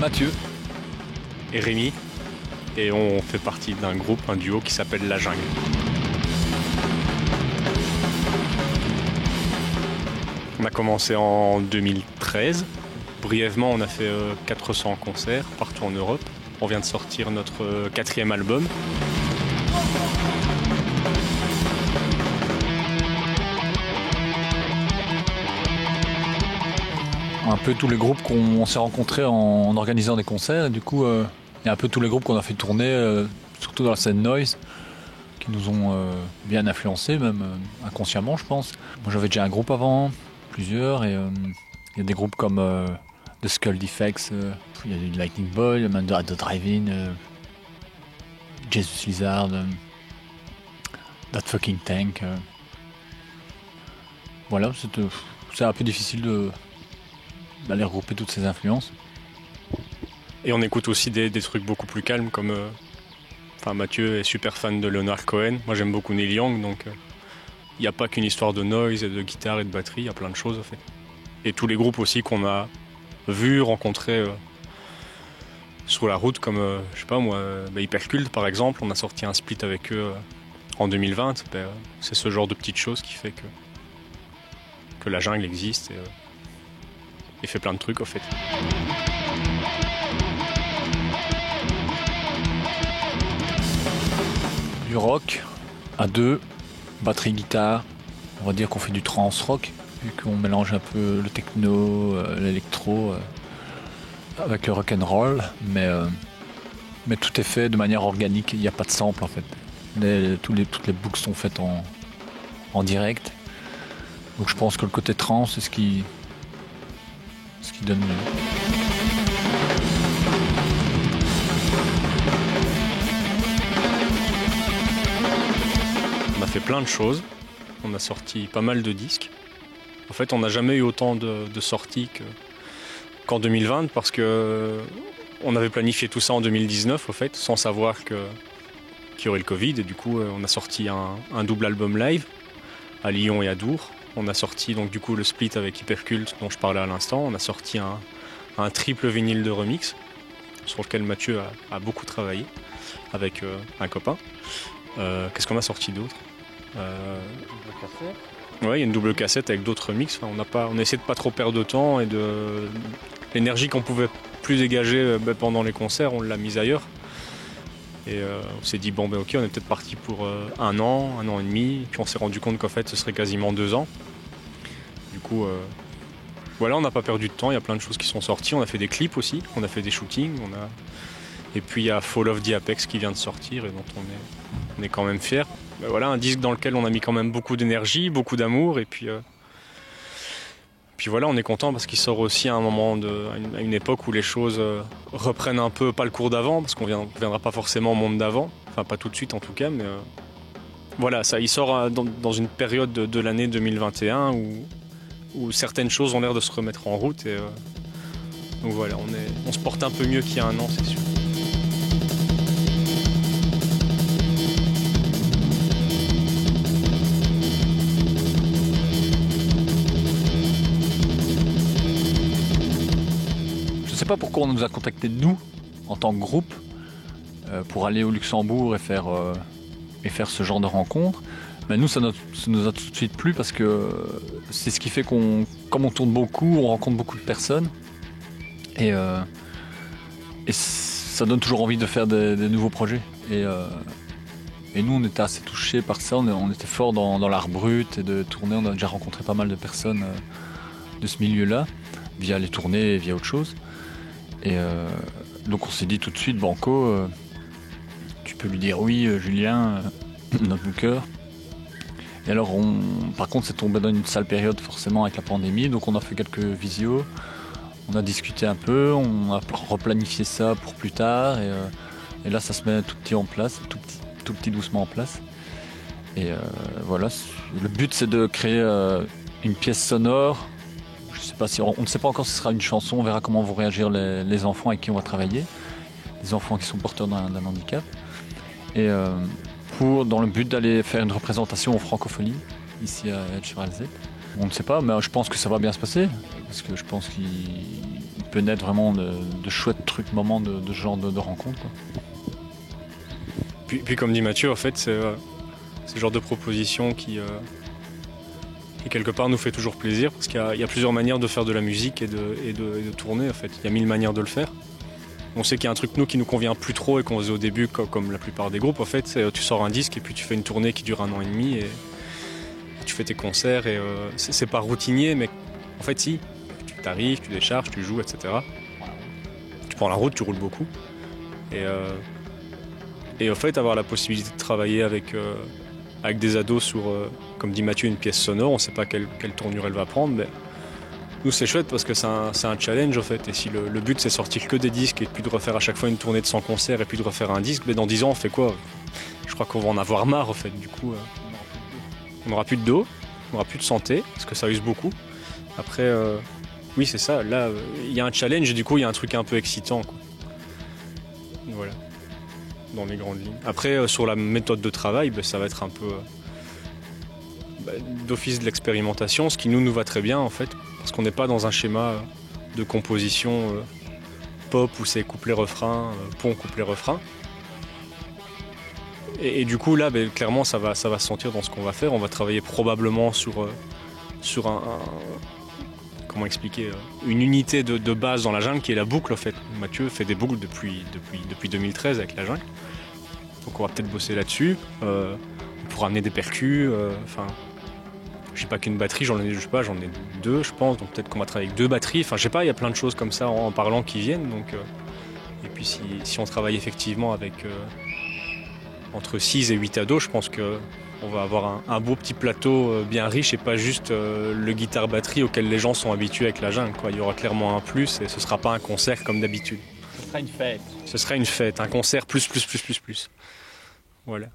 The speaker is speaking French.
Mathieu. Et Rémi. Et on fait partie d'un groupe, un duo qui s'appelle La Jungle. On a commencé en 2013. Brièvement, on a fait 400 concerts partout en Europe. On vient de sortir notre 4e album. Un peu tous les groupes qu'on s'est rencontrés en organisant des concerts. Et du coup, il y a un peu tous les groupes qu'on a fait tourner, surtout dans la scène noise, qui nous ont bien influencés, même inconsciemment, je pense. Moi, j'avais déjà un groupe avant, plusieurs, et il y a des groupes comme The Skull Defects, il y a du Lightning Boy, même The Drive-In, Jesus Lizard, That Fucking Tank. Voilà, c'est un peu difficile d'aller regrouper toutes ces influences. Et on écoute aussi des trucs beaucoup plus calmes comme... Mathieu est super fan de Leonard Cohen. Moi j'aime beaucoup Neil Young, donc il n'y a pas qu'une histoire de noise et de guitare et de batterie, il y a plein de choses en fait. Et tous les groupes aussi qu'on a vus, rencontrés sur la route, comme je sais pas moi, Hypercult par exemple, on a sorti un split avec eux en 2020. C'est ce genre de petites choses qui fait que la jungle existe et fait plein de trucs en fait. Du rock à deux, batterie, guitare. On va dire qu'on fait du trance rock, vu qu'on mélange un peu le techno, l'électro avec le rock and roll, mais tout est fait de manière organique. Il n'y a pas de sample en fait. Toutes les boucles sont faites en direct. Donc je pense que le côté trance c'est ce qui donne mieux. On a fait plein de choses, on a sorti pas mal de disques. En fait, on n'a jamais eu autant de sorties qu'en 2020 parce qu'on avait planifié tout ça en 2019 au fait, sans savoir qu'il y aurait le Covid. Et du coup, on a sorti un double album live à Lyon et à Dour. On a sorti donc du coup le split avec Hypercult dont je parlais à l'instant. On a sorti un triple vinyle de remix sur lequel Mathieu a beaucoup travaillé avec un copain. Qu'est-ce qu'on a sorti d'autre? Ouais, il y a une double cassette avec d'autres remix. On a essayé de pas trop perdre de temps et de l'énergie qu'on pouvait plus dégager pendant les concerts, on l'a mise ailleurs. Et on s'est dit ok, on est peut-être parti pour un an et demi. Puis on s'est rendu compte qu'en fait ce serait quasiment 2 ans. Du coup, voilà, on n'a pas perdu de temps. Il y a plein de choses qui sont sorties. On a fait des clips aussi, on a fait des shootings. Et puis il y a Fall of the Apex qui vient de sortir et dont on est quand même fiers. Voilà, un disque dans lequel on a mis quand même beaucoup d'énergie, beaucoup d'amour. Et puis voilà, on est content parce qu'il sort aussi à un moment, à une époque où les choses reprennent un peu, pas le cours d'avant, parce qu'on ne viendra pas forcément au monde d'avant. Enfin, pas tout de suite en tout cas, mais voilà, ça, il sort dans une période de l'année 2021 où certaines choses ont l'air de se remettre en route. Et donc voilà, on se porte un peu mieux qu'il y a un an, c'est sûr. Je sais pas pourquoi on nous a contactés nous en tant que groupe pour aller au Luxembourg et faire ce genre de rencontre. Mais nous ça nous a tout de suite plu parce que c'est ce qui fait comme on tourne beaucoup, on rencontre beaucoup de personnes et ça donne toujours envie de faire des nouveaux projets. Et nous on était assez touchés par ça, on était fort dans l'art brut et de tourner. On a déjà rencontré pas mal de personnes de ce milieu-là via les tournées et via autre chose. Et donc on s'est dit tout de suite, Banco, tu peux lui dire oui, Julien, notre booker. Et alors par contre c'est tombé dans une sale période forcément avec la pandémie, donc on a fait quelques visios, on a discuté un peu, on a replanifié ça pour plus tard et là ça se met tout petit en place, tout petit doucement en place. Et voilà, le but c'est de créer une pièce sonore. On ne sait pas encore si ce sera une chanson, on verra comment vont réagir les enfants avec qui on va travailler, les enfants qui sont porteurs d'un handicap. Et dans le but d'aller faire une représentation en francophonie, ici à Edge-sur-Alzette. On ne sait pas, mais je pense que ça va bien se passer, parce que je pense peut naître vraiment de chouettes trucs, moments de ce genre de rencontres, quoi. Puis comme dit Mathieu, en fait, c'est ce genre de proposition qui quelque part nous fait toujours plaisir, parce qu'il y a plusieurs manières de faire de la musique et de tourner, en fait. Il y a 1000 manières de le faire. On sait qu'il y a un truc qui nous convient plus trop et qu'on faisait au début, comme la plupart des groupes, en fait, c'est tu sors un disque et puis tu fais une tournée qui dure 1 an et demi et tu fais tes concerts et c'est pas routinier, mais en fait si, tu t'arrives, tu décharges, tu joues, etc. Tu prends la route, tu roules beaucoup. Et en fait, avoir la possibilité de travailler avec des ados sur, comme dit Mathieu, une pièce sonore, on ne sait pas quelle tournure elle va prendre, mais nous c'est chouette parce que c'est un challenge en fait. Et si le but c'est sortir que des disques et puis de refaire à chaque fois une tournée de 100 concerts et puis de refaire un disque, mais dans 10 ans on fait quoi? Je crois qu'on va en avoir marre en fait. Du coup, on n'aura plus de dos, on n'aura plus de santé, parce que ça use beaucoup. Après, oui c'est ça, là il y a un challenge et du coup il y a un truc un peu excitant, quoi. Voilà, dans les grandes lignes. Après, sur la méthode de travail, ça va être un peu d'office de l'expérimentation, ce qui nous va très bien en fait, parce qu'on n'est pas dans un schéma de composition pop où c'est couplet-refrain, pont, couplet-refrain. Et du coup là, clairement ça va se sentir dans ce qu'on va faire. On va travailler probablement sur comment expliquer, une unité de base dans la jungle qui est la boucle en fait. Mathieu fait des boucles depuis 2013 avec la jungle. Donc on va peut-être bosser là-dessus. On pourra amener des percus, je sais pas qu'une batterie, j'en ai 2 je pense, donc peut-être qu'on va travailler avec 2 batteries, je sais pas, il y a plein de choses comme ça en parlant qui viennent, donc et puis si on travaille effectivement avec entre 6 et 8 ados, je pense qu'on va avoir un beau petit plateau bien riche et pas juste le guitare-batterie auquel les gens sont habitués avec la jungle, quoi. Il y aura clairement un plus et ce sera pas un concert comme d'habitude. Ce sera une fête. Ce sera une fête, un concert plus. Voilà.